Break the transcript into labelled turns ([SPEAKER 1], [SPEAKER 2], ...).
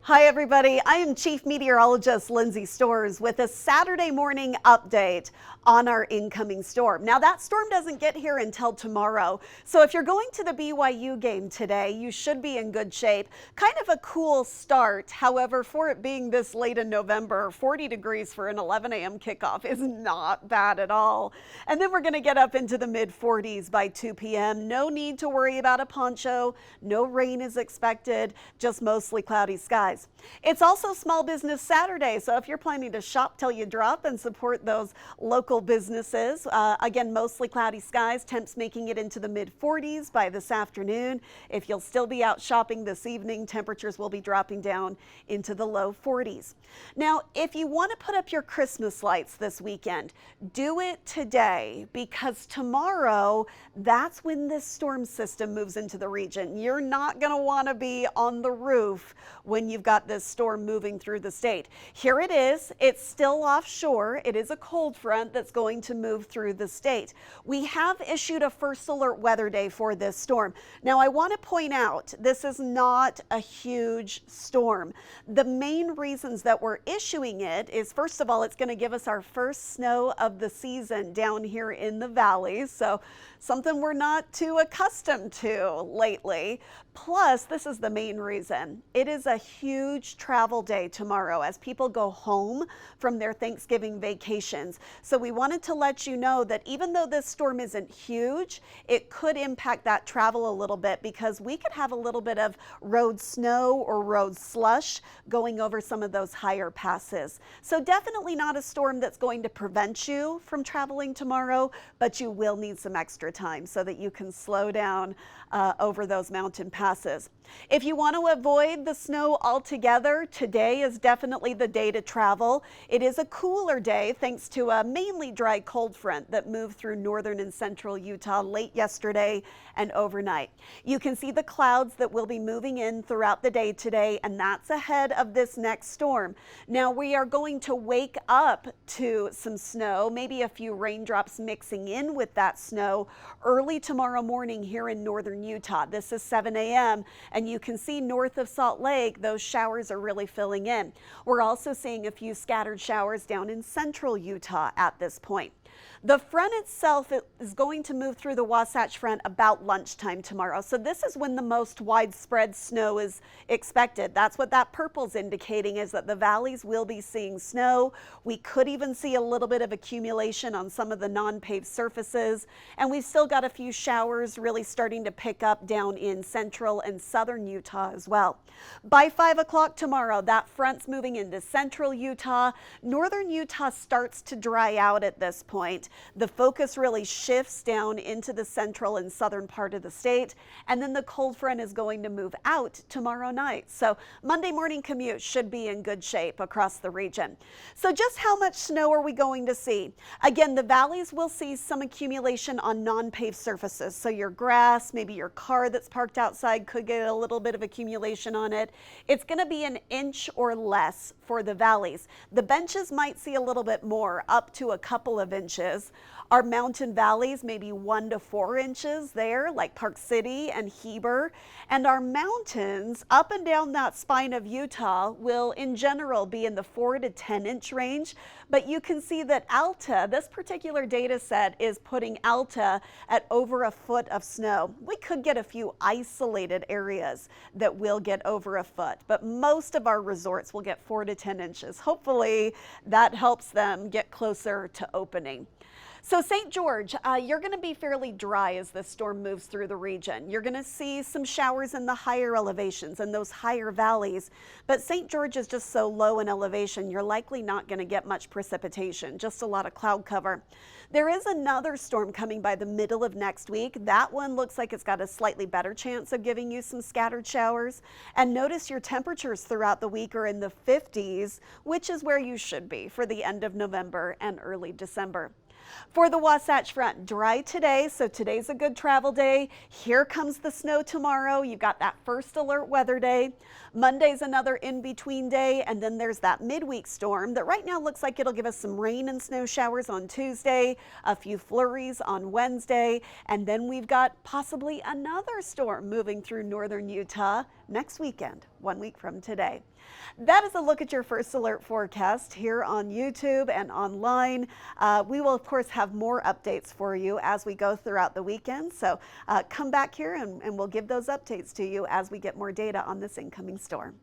[SPEAKER 1] Hi everybody, I am Chief Meteorologist Lindsay Storrs with a Saturday morning update on our incoming storm. Now that storm doesn't get here until tomorrow, so if you're going to the BYU game today, you should be in good shape. Kind of a cool start, however, for it being this late in November, 40 degrees for an 11 a.m. kickoff is not bad at all. And then we're going to get up into the mid 40s by 2 p.m. No need to worry about a poncho, no rain is expected, just mostly cloudy skies. It's also Small Business Saturday, so if you're planning to shop till you drop and support those local businesses, again, mostly cloudy skies, temps making it into the mid 40s by this afternoon. If you'll still be out shopping this evening, temperatures will be dropping down into the low 40s. Now, if you want to put up your Christmas lights this weekend, do it today because tomorrow, that's when this storm system moves into the region. You're not going to want to be on the roof when you've got this storm moving through the state. Here it is. It's still offshore. It is a cold front that's going to move through the state. We have issued a first alert weather day for this storm. Now, I want to point out this is not a huge storm. The main reasons that we're issuing it is, first of all, it's going to give us our first snow of the season down here in the valleys. So something we're not too accustomed to lately. Plus, this is the main reason. It is a huge travel day tomorrow as people go home from their Thanksgiving vacations. So we wanted to let you know that even though this storm isn't huge, it could impact that travel a little bit because we could have a little bit of road snow or road slush going over some of those higher passes. So definitely not a storm that's going to prevent you from traveling tomorrow, but you will need some extra time so that you can slow down over those mountain passes. If you want to avoid the snow altogether, today is definitely the day to travel. It is a cooler day thanks to a mainly dry cold front that moved through northern and central Utah late yesterday and overnight. You can see the clouds that will be moving in throughout the day today, and that's ahead of this next storm. Now we are going to wake up to some snow, maybe a few raindrops mixing in with that snow early tomorrow morning here in northern Utah. This is 7 a.m. and you can see north of Salt Lake, those showers are really filling in. We're also seeing a few scattered showers down in central Utah at this point. The front itself is going to move through the Wasatch Front about lunchtime tomorrow. So this is when the most widespread snow is expected. That's what that purple's indicating, is that the valleys will be seeing snow. We could even see a little bit of accumulation on some of the non-paved surfaces. And we've still got a few showers really starting to pick up down in central and southern Utah as well. By 5 o'clock tomorrow, that front's moving into central Utah. Northern Utah starts to dry out at this point. The focus really shifts down into the central and southern part of the state, and then the cold front is going to move out tomorrow night. So Monday morning commute should be in good shape across the region. So just how much snow are we going to see? Again, the valleys will see some accumulation on non-paved surfaces. So your grass, maybe your car that's parked outside could get a little bit of accumulation on it. It's going to be an inch or less for the valleys. The benches might see a little bit more, up to a couple of inches. Our mountain valleys, maybe 1 to 4 inches there, like Park City and Heber. And our mountains up and down that spine of Utah will in general be in the 4 to 10 inch range. But you can see that Alta, this particular data set is putting Alta at over a foot of snow. We could get a few isolated areas that will get over a foot, but most of our resorts will get 4 to 10 inches. Hopefully that helps them get closer to opening. So St. George, you're going to be fairly dry as this storm moves through the region. You're going to see some showers in the higher elevations and those higher valleys, but St. George is just so low in elevation, you're likely not going to get much precipitation, just a lot of cloud cover. There is another storm coming by the middle of next week. That one looks like it's got a slightly better chance of giving you some scattered showers. And notice your temperatures throughout the week are in the 50s, which is where you should be for the end of November and early December. For the Wasatch Front, dry today, so today's a good travel day. Here comes the snow tomorrow. You've got that first alert weather day. Monday's another in-between day, and then there's that midweek storm that right now looks like it'll give us some rain and snow showers on Tuesday, a few flurries on Wednesday, and then we've got possibly another storm moving through northern Utah next weekend, 1 week from today. That is a look at your first alert forecast here on YouTube and online. We will, of course, have more updates for you as we go throughout the weekend. So come back here and we'll give those updates to you as we get more data on this incoming storm.